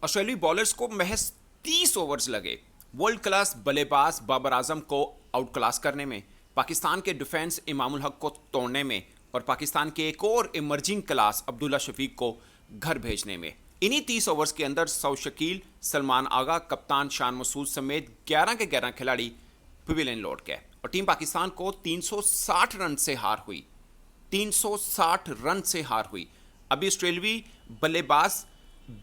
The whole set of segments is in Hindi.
ऑस्ट्रेलियाई बॉलर्स को महज 30 ओवर्स लगे वर्ल्ड क्लास बल्लेबाज बाबर आजम को आउट क्लास करने में, पाकिस्तान के डिफेंस इमामुल हक को तोड़ने में और पाकिस्तान के एक और इमर्जिंग क्लास अब्दुल्ला शफीक को घर भेजने में। इन्हीं 30 ओवर्स के अंदर सौ शकील, सलमान आगा, कप्तान शान मसूद समेत 11 के 11 खिलाड़ी पवेलियन लौट गए और टीम पाकिस्तान को 360 रन से हार हुई। 360 रन से हार हुई। अभी ऑस्ट्रेलियाई बल्लेबाज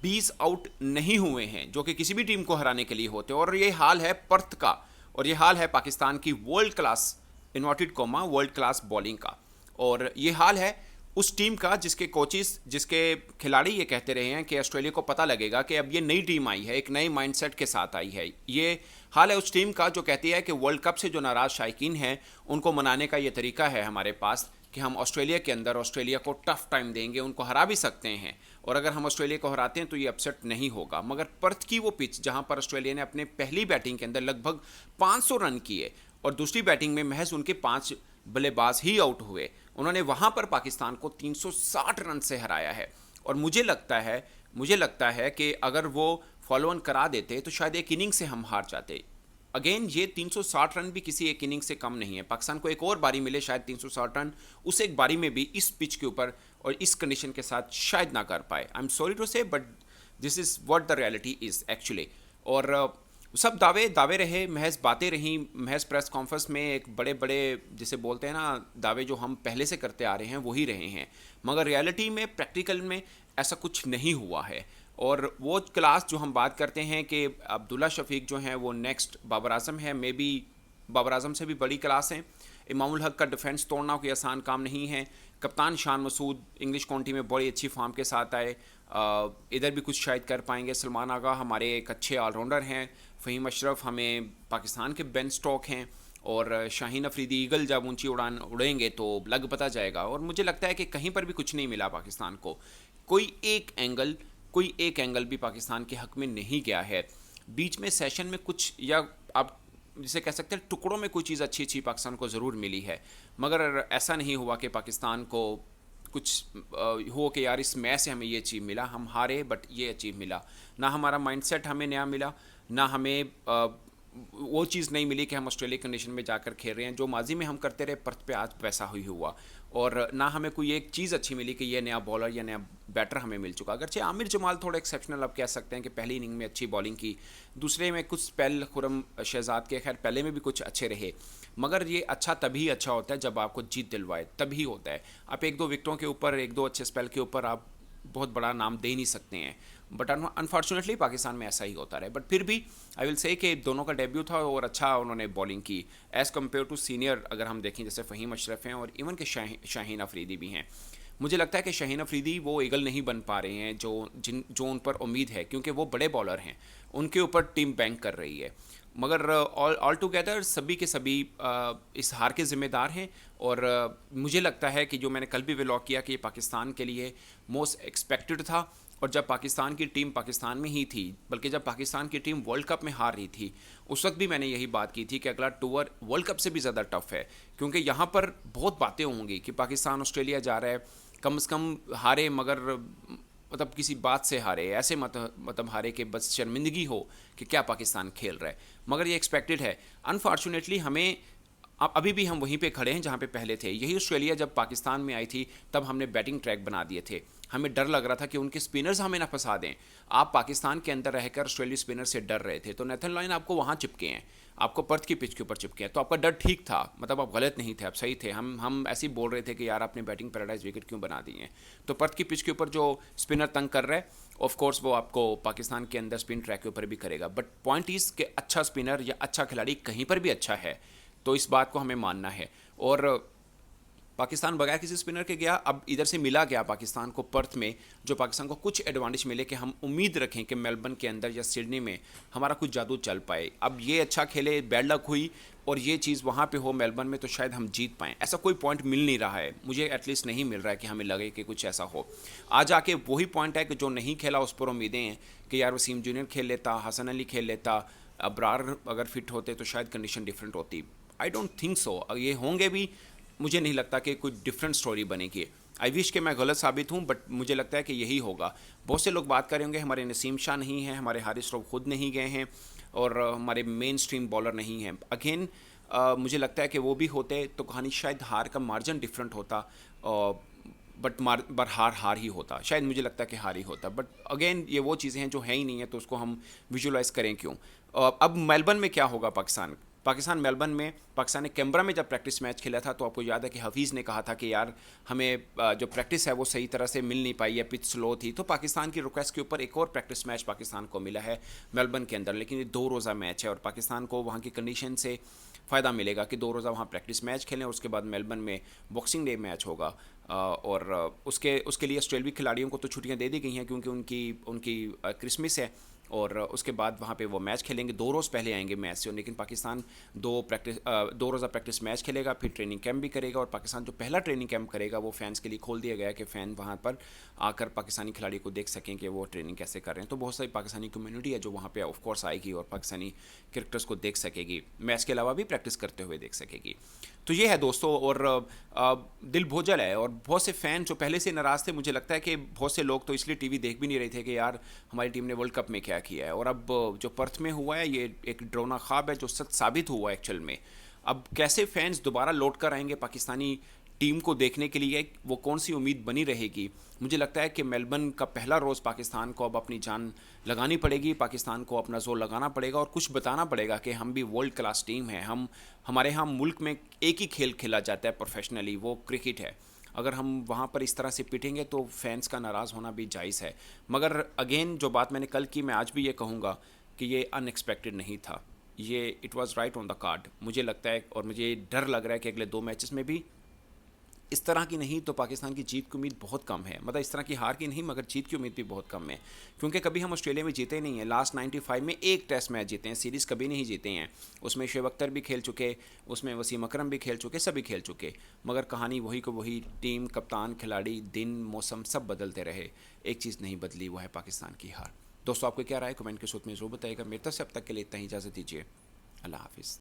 20 आउट नहीं हुए हैं जो कि किसी भी टीम को हराने के लिए होते, और ये हाल है पर्थ का, और ये हाल है पाकिस्तान की world class inverted coma world class bowling का, और ये हाल है उस टीम का जिसके कोचिस, जिसके खिलाड़ी ये कहते रहे हैं कि ऑस्ट्रेलिया को पता लगेगा कि अब ये नई टीम आई है, एक नए माइंडसेट के साथ आई है। ये हाल है उस टीम का जो कहती है कि वर्ल्ड कप से जो नाराज शायकीन हैं उनको मनाने का ये तरीका है हमारे पास कि हम ऑस्ट्रेलिया के अंदर ऑस्ट्रेलिया को टफ टाइम देंगे, उनको हरा भी सकते हैं, और अगर हम ऑस्ट्रेलिया को हराते हैं तो ये अपसेट नहीं होगा। मगर पर्थ की वो पिच जहां पर ऑस्ट्रेलिया ने अपने पहली बैटिंग के अंदर लगभग 500 रन किए और दूसरी बैटिंग में महज उनके 5 बल्लेबाज ही आउट हुए, उन्होंने वहां पर पाकिस्तान को 360 रन से हराया है। और मुझे लगता है कि अगर वो फॉलो ऑन करा देते तो शायद एक इनिंग से हम हार जाते। अगेन ये 360 रन भी किसी एक इनिंग से कम नहीं है। पाकिस्तान को एक और बारी मिले शायद 360 रन उस एक बारी में भी इस पिच के ऊपर और इस कंडीशन के साथ शायद ना कर पाए। आई एम सॉरी टू से, but this is what the reality is actually. और सब दावे रहे, महज बातें रहीं, महज प्रेस कॉन्फ्रेंस में एक बड़े बड़े जिसे बोलते हैं ना दावे जो हम पहले से करते आ रहे हैं वही रहे हैं, मगर रियलिटी में प्रैक्टिकल में ऐसा कुछ नहीं हुआ है। और वो क्लास जो हम बात करते हैं कि अब्दुल्ला शफीक जो हैं वो नेक्स्ट बाबर आजम है, मे बी बाबर आजम से भी बड़ी क्लास है। इमामुल हक का डिफेंस तोड़ना कोई आसान काम नहीं है। कप्तान शान मसूद इंग्लिश काउंटी में बड़ी अच्छी फॉर्म के साथ आए, इधर भी कुछ शायद कर पाएंगे। सलमान आगा हमारे एक अच्छे ऑलराउंडर हैं। फ़हीम अशरफ हमें पाकिस्तान के बेन स्टॉक हैं, और शाहीन अफरीदी ईगल जब ऊंची उड़ान उड़ेंगे तो लग पता जाएगा। और मुझे लगता है कि कहीं पर भी कुछ नहीं मिला पाकिस्तान को, कोई एक एंगल भी पाकिस्तान के हक में नहीं गया है। बीच में सेशन में कुछ, या आप जिसे कह सकते हैं टुकड़ों में कोई चीज़ अच्छी अच्छी पाकिस्तान को ज़रूर मिली है, मगर ऐसा नहीं हुआ कि पाकिस्तान को कुछ हो कि यार इस मैच से हमें ये अचीव मिला, हम हारे बट ये अचीव मिला। ना हमारा माइंडसेट हमें नया मिला, ना हमें वो चीज़ नहीं मिली कि हम ऑस्ट्रेलिया कंडीशन में जाकर खेल रहे हैं जो माजी में हम करते रहे, पर्थ पे आज वैसा ही हुआ। और ना हमें कोई एक चीज़ अच्छी मिली कि ये नया बॉलर या नया बैटर हमें मिल चुका। अगरचे आमिर जमाल थोड़ा एक्सेप्शनल आप कह सकते हैं कि पहली इनिंग में अच्छी बॉलिंग की, दूसरे में कुछ स्पेल खुरम शहजाद के, खैर पहले में भी कुछ अच्छे रहे, मगर ये अच्छा तभी अच्छा होता है जब आपको जीत दिलवाए, तभी होता है। आप एक दो विकेटों के ऊपर, एक दो अच्छे स्पेल के ऊपर आप बहुत बड़ा नाम दे नहीं सकते हैं, बट अनफॉर्चुनेटली पाकिस्तान में ऐसा ही होता रहा। बट फिर भी आई विल से कि दोनों का डेब्यू था और अच्छा उन्होंने बॉलिंग की एज़ कम्पेयर टू सीनियर। अगर हम देखें जैसे फ़हीम अशरफ हैं और इवन के शाहीन अफरीदी भी हैं, मुझे लगता है कि शाहीन अफरीदी वो ईगल नहीं बन पा रहे हैं जो उन पर उम्मीद है, क्योंकि वो बड़े बॉलर हैं, उनके ऊपर टीम बैंक कर रही है। मगर ऑल टुगेदर सभी के सभी इस हार के ज़िम्मेदार हैं। और मुझे लगता है कि जो मैंने कल भी व्लॉग किया कि ये पाकिस्तान के लिए मोस्ट एक्सपेक्टेड था। और जब पाकिस्तान की टीम पाकिस्तान में ही थी, बल्कि जब पाकिस्तान की टीम वर्ल्ड कप में हार रही थी, उस वक्त भी मैंने यही बात की थी कि अगला टूर वर्ल्ड कप से भी ज़्यादा टफ है, क्योंकि यहाँ पर बहुत बातें होंगी कि पाकिस्तान ऑस्ट्रेलिया जा रहा है, कम से कम हारे, मगर मतलब किसी बात से हारे, ऐसे मतलब हारे कि बस शर्मिंदगी हो कि क्या पाकिस्तान खेल रहा है, मगर ये एक्सपेक्टेड है। अनफॉर्चुनेटली हमें अभी भी हम वहीं पे खड़े हैं जहाँ पे पहले थे। यही ऑस्ट्रेलिया जब पाकिस्तान में आई थी तब हमने बैटिंग ट्रैक बना दिए थे, हमें डर लग रहा था कि उनके स्पिनर्स हमें ना फंसा दें। आप पाकिस्तान के अंदर रहकर ऑस्ट्रेलिया स्पिनर से डर रहे थे, तो नेथन लॉयन आपको वहाँ चिपके हैं, आपको पर्थ की पिच के ऊपर चिपके हैं, तो आपका डर ठीक था, मतलब आप गलत नहीं थे, आप सही थे। हम ऐसे ही बोल रहे थे कि यार आपने बैटिंग पैराडाइज विकेट क्यों बना दी है। तो पर्थ की पिच के ऊपर जो स्पिनर तंग कर रहा है, ऑफ कोर्स वो आपको पाकिस्तान के अंदर स्पिन ट्रैक के ऊपर भी करेगा, बट पॉइंट इज़ कि अच्छा स्पिनर या अच्छा खिलाड़ी कहीं पर भी अच्छा है, तो इस बात को हमें मानना है। और पाकिस्तान बगैर किसी स्पिनर के गया, अब इधर से मिला गया पाकिस्तान को पर्थ में, जो पाकिस्तान को कुछ एडवांटेज मिले कि हम उम्मीद रखें कि मेलबर्न के अंदर या सिडनी में हमारा कुछ जादू चल पाए। अब ये अच्छा खेले, बैड लक हुई और ये चीज़ वहाँ पे हो मेलबर्न में, तो शायद हम जीत पाएँ। ऐसा कोई पॉइंट मिल नहीं रहा है, मुझे एटलीस्ट नहीं मिल रहा है कि हमें लगे कि कुछ ऐसा हो। आज आके वही पॉइंट है कि जो नहीं खेला उस पर उम्मीदें हैं कि यार वसीम जूनियर खेल लेता, हसन अली खेल लेता, अबरार अगर फिट होते तो शायद कंडीशन डिफरेंट होती। आई डोंट थिंक सो, ये होंगे भी, मुझे नहीं लगता कि कोई डिफरेंट स्टोरी बनेगी। आई विश कि मैं गलत साबित हूँ, बट मुझे लगता है कि यही होगा। बहुत से लोग बात कर रहे होंगे हमारे नसीम शाह नहीं है, हमारे हारिस रऊफ खुद नहीं गए हैं, और हमारे मेन स्ट्रीम बॉलर नहीं हैं। अगेन मुझे लगता है कि वो भी होते तो कहानी शायद हार का मार्जिन डिफरेंट होता, बट हार हार ही होता, शायद मुझे लगता है कि हार ही होता। बट अगेन ये वो चीज़ें हैं जो है ही नहीं है, तो उसको हम विजुलाइज करें क्यों। अब मेलबर्न में क्या होगा, पाकिस्तान मेलबर्न में, पाकिस्तान ने कैमरा में जब प्रैक्टिस मैच खेला था, तो आपको याद है कि हफीज़ ने कहा था कि यार हमें जो प्रैक्टिस है वो सही तरह से मिल नहीं पाई है, पिच स्लो थी। तो पाकिस्तान की रिक्वेस्ट के ऊपर एक और प्रैक्टिस मैच पाकिस्तान को मिला है मेलबर्न के अंदर, लेकिन ये 2 रोज़ा मैच है और पाकिस्तान को वहाँ की कंडीशन से फ़ायदा मिलेगा कि 2 रोज़ा वहाँ प्रैक्टिस मैच खेलें, और उसके बाद मेलबर्न में बॉक्सिंग डे मैच होगा। और उसके लिए ऑस्ट्रेलियाई खिलाड़ियों को तो छुट्टियां दे दी गई हैं, क्योंकि उनकी उनकी क्रिसमस है, और उसके बाद वहाँ पे वो मैच खेलेंगे। 2 रोज़ पहले आएंगे मैच से, लेकिन पाकिस्तान 2 रोज़ा प्रैक्टिस मैच खेलेगा, फिर ट्रेनिंग कैंप भी करेगा। और पाकिस्तान जो पहला ट्रेनिंग कैंप करेगा वो फैंस के लिए खोल दिया गया है कि फ़ैन वहाँ पर आकर पाकिस्तानी खिलाड़ी को देख सकें कि वो ट्रेनिंग कैसे कर रहे हैं। तो बहुत सारी पाकिस्तानी कम्युनिटी है जो वहाँ पे ऑफ कोर्स आएगी और पाकिस्तानी क्रिकेटर्स को देख सकेगी, मैच के अलावा भी प्रैक्टिस करते हुए देख सकेगी। तो ये है दोस्तों, और दिल बोझल है, और बहुत से फ़ैन जो पहले से नाराज़ थे, मुझे लगता है कि बहुत से लोग तो इसलिए टीवी देख भी नहीं रहे थे कि यार हमारी टीम ने वर्ल्ड कप में क्या किया है। और अब जो पर्थ में हुआ है, ये एक डरावना ख्वाब है जो सच साबित हुआ एक्चुअल में। अब कैसे फैंस दोबारा लौट कर आएंगे पाकिस्तानी टीम को देखने के लिए, वो कौन सी उम्मीद बनी रहेगी। मुझे लगता है कि मेलबर्न का पहला रोज़ पाकिस्तान को अब अपनी जान लगानी पड़ेगी, पाकिस्तान को अपना जोर लगाना पड़ेगा, और कुछ बताना पड़ेगा कि हम भी वर्ल्ड क्लास टीम है। हमारे यहाँ मुल्क में एक ही खेल खेला जाता है प्रोफेशनली, वो क्रिकेट है। अगर हम वहाँ पर इस तरह से पिटेंगे तो फैंस का नाराज़ होना भी जायज़ है। मगर अगेन जो बात मैंने कल की, मैं आज भी ये कहूँगा कि ये अनएक्सपेक्टेड नहीं था, ये it was right on the card. मुझे लगता है, और मुझे डर लग रहा है कि अगले 2 मैचेस में भी इस तरह की नहीं तो पाकिस्तान की जीत की उम्मीद बहुत कम है। मतलब इस तरह की हार की नहीं, मगर जीत की उम्मीद भी बहुत कम है, क्योंकि कभी हम ऑस्ट्रेलिया में जीते नहीं हैं। लास्ट 95 में एक टेस्ट मैच जीते हैं, सीरीज़ कभी नहीं जीते हैं। उसमें शुएब अख्तर भी खेल चुके, उसमें वसीम अकरम भी खेल चुके, सभी खेल चुके, मगर कहानी वही को वही, टीम, कप्तान, खिलाड़ी, दिन, मौसम सब बदलते रहे, एक चीज़ नहीं बदली, वो है पाकिस्तान की हार। दोस्तों आपको क्या राय, कमेंट के सूत्र में ज़रूर बताइएगा। मेरे तरफ से अब तक के लिए इतना ही, इजाज़त दीजिए, अल्लाह हाफिज़।